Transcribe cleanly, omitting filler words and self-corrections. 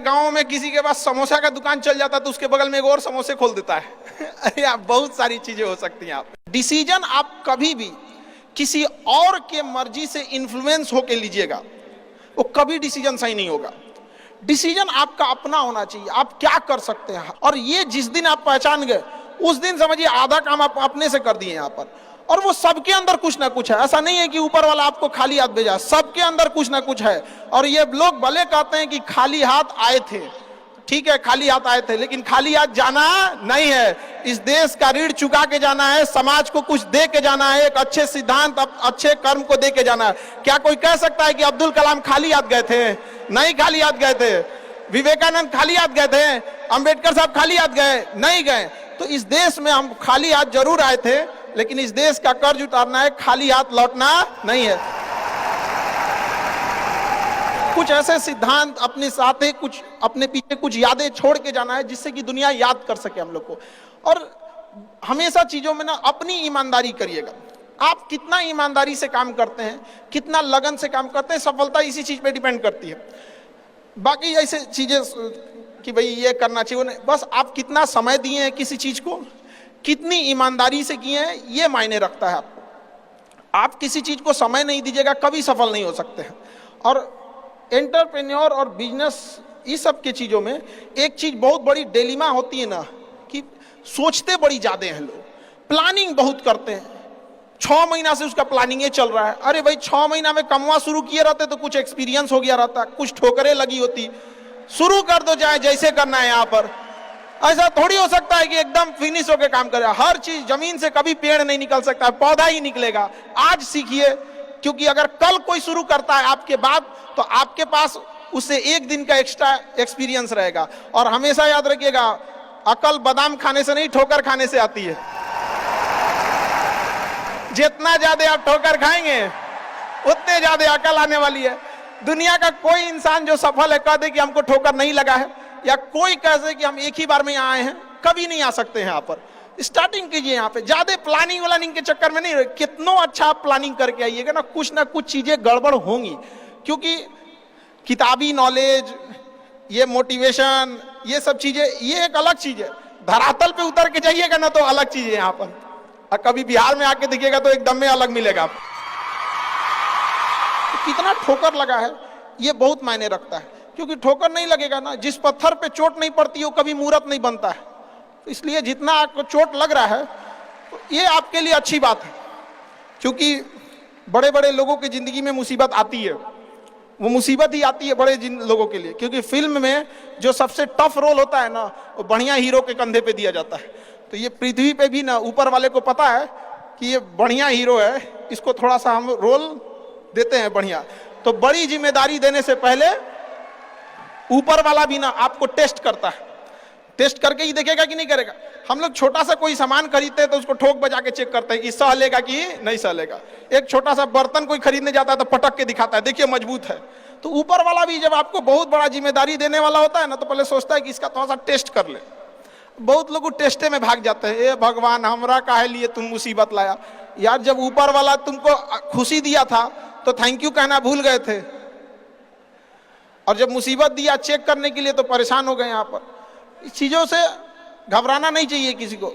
गांव में किसी के पास समोसा का दुकान चल जाता तो उसके बगल में एक और समोसे खोल देता है। अरे आप बहुत सारी चीजें हो सकती हैं। आप डिसीजन आप कभी भी किसी और के मर्जी से इन्फ्लुएंस होके लीजिएगा, वो कभी डिसीजन सही नहीं होगा। डिसीजन आपका अपना होना चाहिए, आप क्या कर सकते हैं। और ये जिस दिन आप पहचान गए उस दिन समझिए आधा काम आप अपने से कर दिए यहाँ पर। और वो सबके अंदर कुछ ना कुछ है, ऐसा नहीं है कि ऊपर वाला आपको खाली हाथ भेजा, सबके अंदर कुछ ना कुछ है। और ये लोग भले कहते हैं कि खाली हाथ आए थे, ठीक है खाली हाथ आए थे, लेकिन खाली हाथ जाना नहीं है। इस देश का ऋण चुका के जाना है, समाज को कुछ दे के जाना है, एक अच्छे सिद्धांत अच्छे कर्म को दे के जाना है। क्या कोई कह सकता है कि अब्दुल कलाम खाली हाथ गए थे? नहीं खाली हाथ गए थे। विवेकानंद खाली हाथ गए थे? अंबेडकर साहब खाली हाथ गए? नहीं गए। तो इस देश में हम खाली हाथ जरूर आए थे, लेकिन इस देश का कर्ज उतारना है, खाली हाथ लौटना नहीं है। कुछ ऐसे सिद्धांत अपने साथ है, कुछ अपने पीछे कुछ यादें छोड़ के जाना है जिससे कि दुनिया याद कर सके हम लोग को। और हमेशा चीजों में ना अपनी ईमानदारी करिएगा। आप कितना ईमानदारी से काम करते हैं, कितना लगन से काम करते हैं, सफलता इसी चीज पे डिपेंड करती है। बाकी ऐसे चीजें कि भाई ये करना चाहिए, बस आप कितना समय दिए हैं किसी चीज को, कितनी ईमानदारी से किए हैं, ये मायने रखता है आपको। आप किसी चीज को समय नहीं दीजिएगा, कभी सफल नहीं हो सकते हैं। और एंटरप्रेन्योर और बिजनेस इस सब की चीजों में एक चीज बहुत बड़ी डिलेमा होती है ना, कि सोचते बड़ी ज्यादा हैं लोग, प्लानिंग बहुत करते हैं। 6 महीना से उसका प्लानिंग ये चल रहा है। अरे भाई 6 महीना में कमवा शुरू किए रहते तो कुछ एक्सपीरियंस हो गया रहता, कुछ ठोकरें लगी होती। शुरू कर दो, चाहे जैसे करना है। यहाँ पर ऐसा थोड़ी हो सकता है कि एकदम फिनिश होकर काम करे। हर चीज, जमीन से कभी पेड़ नहीं निकल सकता, पौधा ही निकलेगा। आज सीखिए, क्योंकि अगर कल कोई शुरू करता है आपके बाद, तो आपके पास उससे एक दिन का एक्स्ट्रा एक्सपीरियंस रहेगा। और हमेशा याद रखिएगा, अकल बादाम खाने से नहीं, ठोकर खाने से आती है। जितना ज्यादा आप ठोकर खाएंगे उतने ज्यादा अकल आने वाली है। दुनिया का कोई इंसान जो सफल है कह दे कि हमको ठोकर नहीं लगा है, या कोई कह दे कि हम एक ही बार में यहाँ आए हैं, कभी नहीं आ सकते हैं। यहाँ पर स्टार्टिंग कीजिए, यहाँ पे ज्यादा प्लानिंग व्लानिंग के चक्कर में नहीं रहे। कितना अच्छा आप प्लानिंग करके आइएगा ना कुछ चीजें गड़बड़ होंगी। क्योंकि किताबी नॉलेज, ये मोटिवेशन, ये सब चीजें, ये एक अलग चीज है। धरातल पे उतर के जाइएगा ना तो अलग चीज है। यहाँ पर और कभी बिहार में आके देखिएगा तो एकदम में अलग मिलेगा। तो कितना ठोकर लगा है ये बहुत मायने रखता है। क्योंकि ठोकर नहीं लगेगा ना, जिस पत्थर पे चोट नहीं पड़ती वो कभी मूर्त नहीं बनता है। तो इसलिए जितना आपको चोट लग रहा है तो ये आपके लिए अच्छी बात है। क्योंकि बड़े बड़े लोगों की जिंदगी में मुसीबत आती है, वो मुसीबत ही आती है बड़े लोगों के लिए। क्योंकि फिल्म में जो सबसे टफ रोल होता है ना, वो बढ़िया हीरो के कंधे पे दिया जाता है। तो ये पृथ्वी पे भी ना ऊपर वाले को पता है कि ये बढ़िया हीरो है, इसको थोड़ा सा हम रोल देते हैं बढ़िया। तो बड़ी जिम्मेदारी देने से पहले ऊपर वाला भी ना आपको टेस्ट करता है। टेस्ट करके ही देखेगा कि नहीं करेगा। हम लोग छोटा सा कोई सामान खरीदते हैं तो उसको ठोक बजा के चेक करते हैं कि सह लेगा कि नहीं सह लेगा। एक छोटा सा बर्तन कोई खरीदने जाता है तो पटक के दिखाता है, देखिए मजबूत है। तो ऊपर वाला भी जब आपको बहुत बड़ा जिम्मेदारी देने वाला होता है ना, तो पहले सोचता है कि इसका थोड़ा सा टेस्ट कर ले। बहुत लोग टेस्टे में भाग जाते हैं। ए भगवान, हमरा काहे लिए तुम मुसीबत लाया यार। जब ऊपर वाला तुमको खुशी दिया था तो थैंक यू कहना भूल गए थे, और जब मुसीबत दिया चेक करने के लिए तो परेशान हो गए। यहाँ पर इस चीजों से घबराना नहीं चाहिए किसी को।